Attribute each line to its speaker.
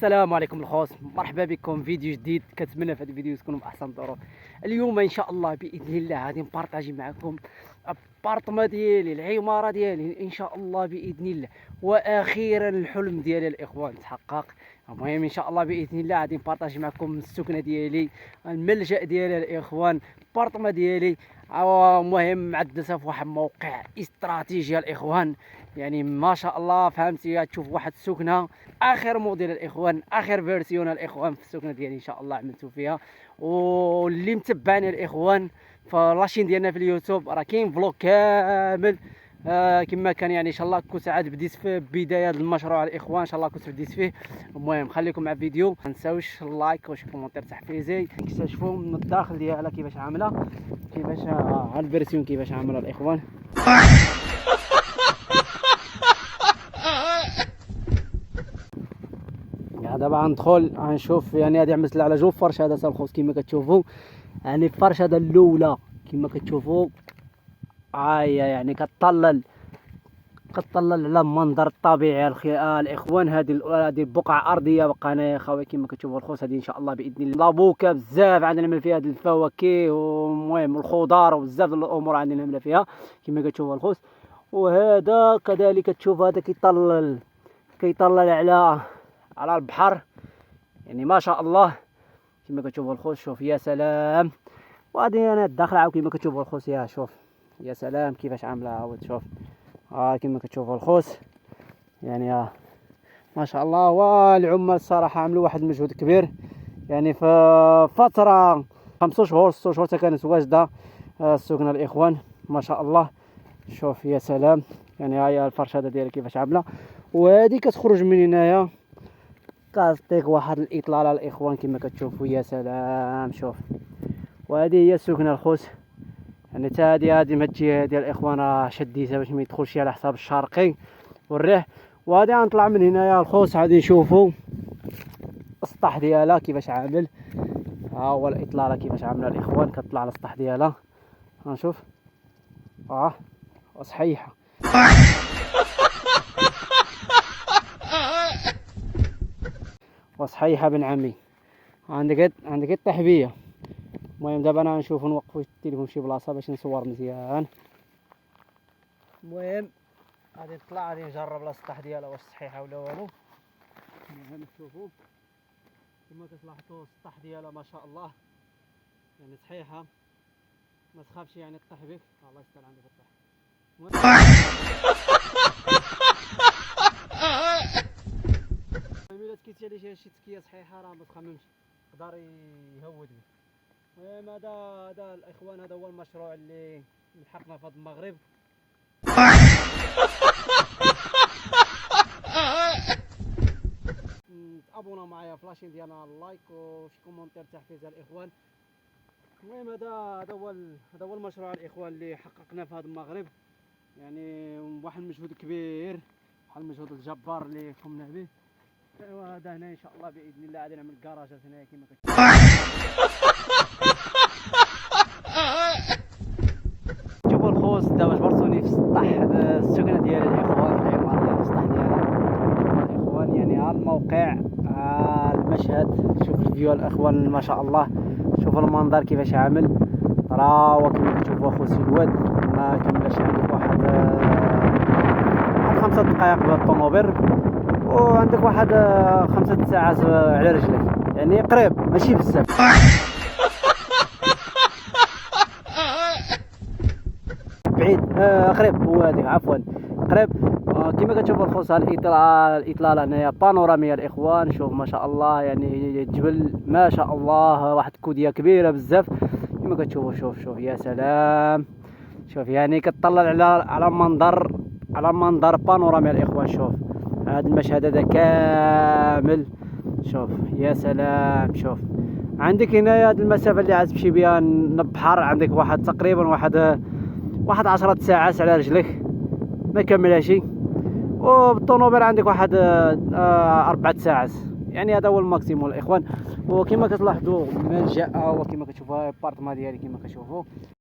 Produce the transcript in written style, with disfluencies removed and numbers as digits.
Speaker 1: السلام عليكم الخوص، مرحبا بكم فيديو جديد. كنتمنى في هذا الفيديو تكونوا باحسن الظروف. اليوم ان شاء الله باذن الله غادي نبارطاجي معكم البارطما ديالي، العماره ديالي ان شاء الله باذن الله. واخيرا الحلم ديالي الاخوان تحقق. المهم ان شاء الله باذن الله غادي نبارطاجي معكم السكنه ديالي، الملجا ديالي الاخوان، البارطما ديالي. المهم معدسه في واحد الموقع استراتيجي الاخوان، يعني ما شاء الله فهمتي. تشوف واحد السكنه اخر موديل الاخوان، اخر فيرسيون الاخوان في السكنه ديالي ان شاء الله عملتو فيها. واللي متبعني الاخوان فلاشين ديالنا في اليوتيوب راه كاين فلوق كامل كما كان. يعني ان شاء الله كنت عاد بديت في بدايه المشروع الاخوان، ان شاء الله كنت بديت فيه. المهم خليكم مع الفيديو، ما تنساوش اللايك وشي كومونتير تحفيزي، نكتشفوا من الداخل ديالها كيفاش عامله، كيفاش الفيرسيون كيفاش عامله الاخوان. دابا غندخل غنشوف. يعني هادي عملت على جوج فرشادات الخوص كما كتشوفوا. يعني الفرشاده الاولى كما كتشوفوا هي يعني كتطلل على المنظر الطبيعي الاخوان. هذه بقعه ارضيه بقى هنايا خويا كما كتشوفوا الخوص. هذه ان شاء الله باذن الله لابوكا بزاف عندنا نعمل فيها هذه الفواكه والمهم الخضار وبزاف الامور عندنا نعمل فيها كما كتشوفوا الخوص. وهذا كذلك تشوف هذا كيطلل على البحر، يعني ما شاء الله كما كتشوفوا الخوص. شوف يا سلام. وهذه انا الداخل عاود كما كتشوفوا الخوص. يا شوف يا سلام كيفاش عامله عاود. شوف كما كتشوفوا الخوص، يعني ما شاء الله. والعمال الصراحه عملوا واحد المجهود كبير، يعني في فتره 5 شهور 6 شهور كانت واجده السكنه الاخوان ما شاء الله. شوف يا سلام، يعني هاي الفرشاده ديالها كيفاش عامله. وهذه كتخرج من هنايا كتعطيك واحد الاطلاله الاخوان كما كتشوفوا. يا سلام شوف. وهذه هي السكنه الخوص، يعني حتى هذه من الجهه ديال الاخوان راه شديتها باش ما يدخلش على حساب الشرقي والريح. وهذه غنطلع من هنايا الخوص غادي نشوفوا السطح ديالها كيفاش عامل. ها هو الاطلاله كيفاش عامله الاخوان، كتطلع على السطح ديالها. غنشوف صحيحه. وصحيحه بن عمي. عندك التحبيه. المهم دابا انا غنشوفو نوقفو التليفون شي بلاصه باش نصور مزيان. المهم غادي نطلع غادي نجرب السطح ديالها واش صحيحه ولا والو. هنا نشوفو كما كتلاحظوا السطح ديالها ما شاء الله، يعني صحيحه ما تخافش يعني تطيح بك. الله يستر عندك الطيح. الا تكيتي عليه شي تكيه صحيحه راه ما تخممش يقدر يهود بك. المهم هذا الاخوان هذا هو المشروع اللي لحقنا في هذا المغرب. تابونا معايا فلاشين ديالنا اللايك وشي كومونتير تحفيز الاخوان. المهم هذا هو المشروع الاخوان اللي حققناه في هذا المغرب، يعني واحد المجهود كبير، واحد المجهود الجبار اللي قمنا به. وهذا هنا ان شاء الله باذن الله غادي نعمل كراجات هنا كما كتشوفوا. شوفوا الخوص دابا جبرتوني في السطح السكنه ديال الاخوان، العماره ديال السطح ديالها الاخوان. يعني ها الموقع المشهد. شوف الفيو الاخوان ما شاء الله. شوفوا المنظر كيفاش عامل. راه كما كتشوفوا اخوتي الواد ما كملش عندك واحد 5 دقائق بالطوموبيل، وعندك واحد 5 ساعات على رجلك، يعني قريب ماشي بزاف. بعيد قريب هو هذيك عفوا قريب. كما كتشوفوا الخوص الاطلاله هنايا بانوراميه الاخوان. شوف ما شاء الله، يعني الجبل ما شاء الله واحد الكوديه كبيره بزاف كما كتشوفوا. شوف يا سلام. شوف يعني كتطلع على منظر بانورامي الاخوان. شوف هذا المشهد هذا كامل. شوف يا سلام. شوف عندك هنايا هذه المسافه اللي عاد تمشي بها البحر، عندك واحد تقريبا واحد 10 ساعات على رجلك ما كملهاش. وبالطوموبيل عندك واحد 4 ساعات، يعني هذا هو الماكسيموم الاخوان. وكما كتلاحظوا ملجأ، وكما كتشوفوا البارطما ديالي كما كتشوفوا.